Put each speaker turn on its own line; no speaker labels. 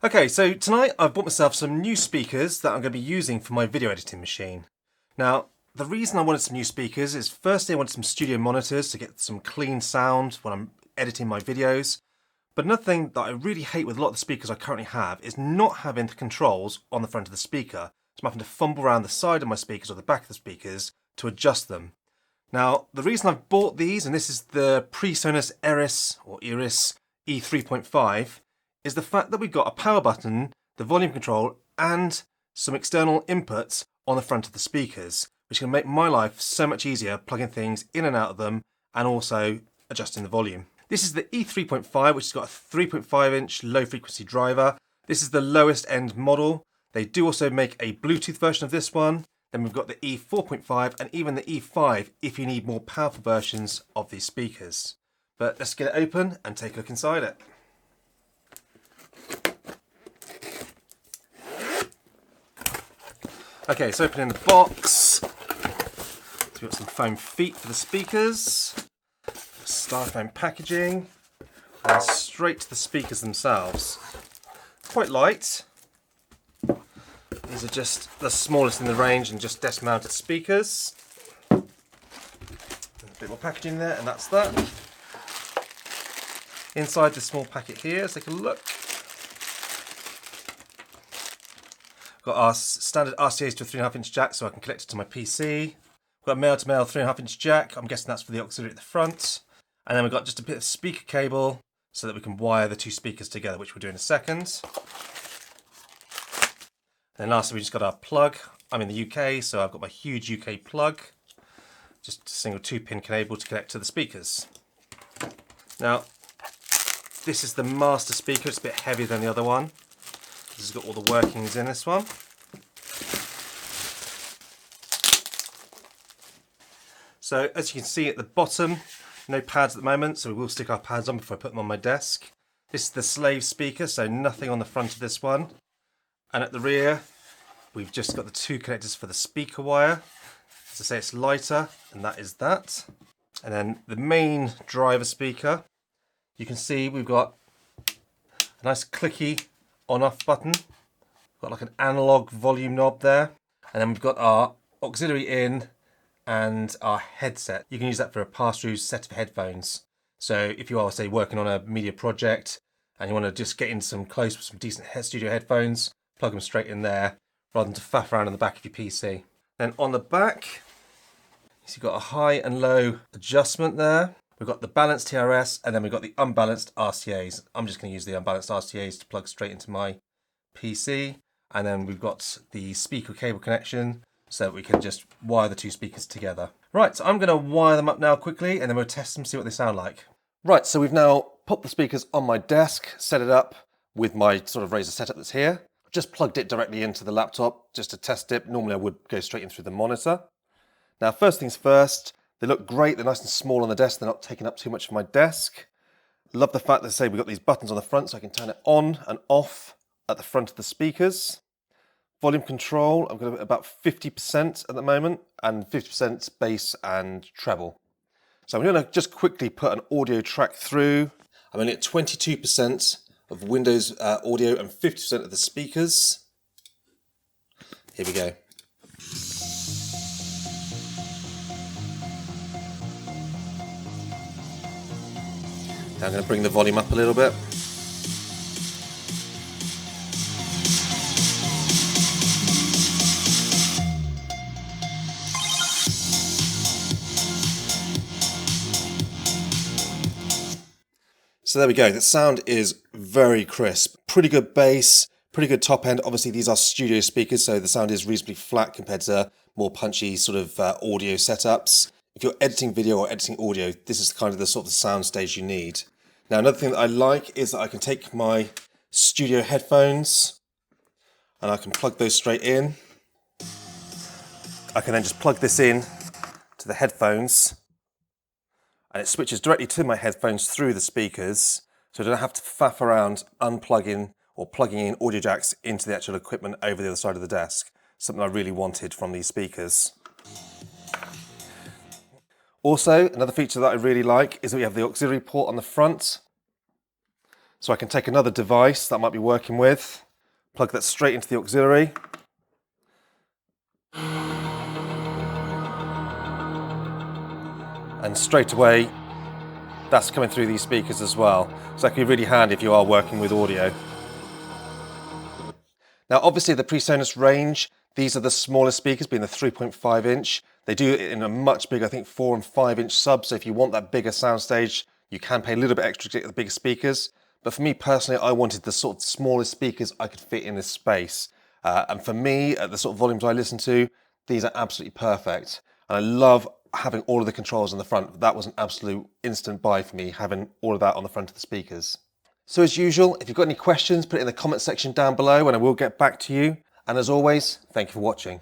Okay, so tonight I've bought myself some new speakers that I'm going to be using for my video editing machine. Now, the reason I wanted some new speakers is firstly I wanted some studio monitors to get some clean sound when I'm editing my videos. But another thing that I really hate with a lot of the speakers I currently have is not having the controls on the front of the speaker. So I'm having to fumble around the side of my speakers or the back of the speakers to adjust them. Now, the reason I've bought these, and this is the PreSonus Eris E3.5, is the fact that we've got a power button, the volume control, and some external inputs on the front of the speakers, which can make my life so much easier plugging things in and out of them and also adjusting the volume. This is the E3.5, which has got a 3.5-inch low frequency driver. This is the lowest end model. They do also make a Bluetooth version of this one. Then we've got the E4.5 and even the E5 if you need more powerful versions of these speakers. But let's get it open and take a look inside it. Okay, so opening the box. So we've got some foam feet for the speakers, styrofoam packaging, and straight to the speakers themselves. Quite light. These are just the smallest in the range and just desk mounted speakers. A bit more packaging there, and that's that. Inside the small packet here, let's take a look. Got our standard RCAs to a 3.5-inch jack so I can connect it to my PC. Got a male-to-male 3.5-inch jack. I'm guessing that's for the auxiliary at the front. And then we've got just a bit of speaker cable so that we can wire the two speakers together, which we'll do in a second. And then lastly, we just got our plug. I'm in the UK, so I've got my huge UK plug. Just a single 2-pin cable to connect to the speakers. Now, this is the master speaker. It's a bit heavier than the other one. This has got all the workings in this one. So as you can see at the bottom, no pads at the moment, so we will stick our pads on before I put them on my desk. This is the slave speaker, so nothing on the front of this one. And at the rear, we've just got the two connectors for the speaker wire. As I say, it's lighter, and that is that. And then the main driver speaker, you can see we've got a nice clicky on-off button. Got like an analog volume knob there. And then we've got our auxiliary in and our headset. You can use that for a pass-through set of headphones. So if you are, say, working on a media project and you want to just get in some close with some decent studio headphones, plug them straight in there rather than to faff around on the back of your PC. Then on the back, you've got a high and low adjustment there. We've got the balanced TRS and then we've got the unbalanced RCAs. I'm just going to use the unbalanced RCAs to plug straight into my PC. And then we've got the speaker cable connection so that we can just wire the two speakers together. Right, so I'm going to wire them up now quickly and then we'll test them, see what they sound like. Right, so we've now popped the speakers on my desk, set it up with my sort of Razer setup that's here. I've just plugged it directly into the laptop just to test it. Normally I would go straight in through the monitor. Now, first things first, they look great. They're nice and small on the desk. They're not taking up too much of my desk. Love the fact that, say, we've got these buttons on the front so I can turn it on and off at the front of the speakers. Volume control, I've got about 50% at the moment and 50% bass and treble. So I'm going to just quickly put an audio track through. I'm only at 22% of Windows audio and 50% of the speakers. Here we go. Now I'm going to bring the volume up a little bit. So there we go, the sound is very crisp. Pretty good bass, pretty good top end. Obviously these are studio speakers, so the sound is reasonably flat compared to more punchy sort of audio setups. If you're editing video or editing audio, this is kind of the sort of sound stage you need. Now another thing that I like is that I can take my studio headphones and I can plug those straight in. I can then just plug this in to the headphones and it switches directly to my headphones through the speakers, so I don't have to faff around unplugging or plugging in audio jacks into the actual equipment over the other side of the desk. Something I really wanted from these speakers. Also, another feature that I really like is that we have the auxiliary port on the front. So I can take another device that I might be working with, plug that straight into the auxiliary. And straight away, that's coming through these speakers as well. So that can be really handy if you are working with audio. Now obviously the PreSonus range, these are the smallest speakers, being the 3.5 inch. They do it in a much bigger, I think 4 and 5 inch sub, so if you want that bigger soundstage, you can pay a little bit extra to get the bigger speakers. But for me personally, I wanted the sort of smallest speakers I could fit in this space. And for me, at the sort of volumes I listen to, these are absolutely perfect. And I love having all of the controls on the front. That was an absolute instant buy for me, having all of that on the front of the speakers. So as usual, if you've got any questions, put it in the comment section down below and I will get back to you. And as always, thank you for watching.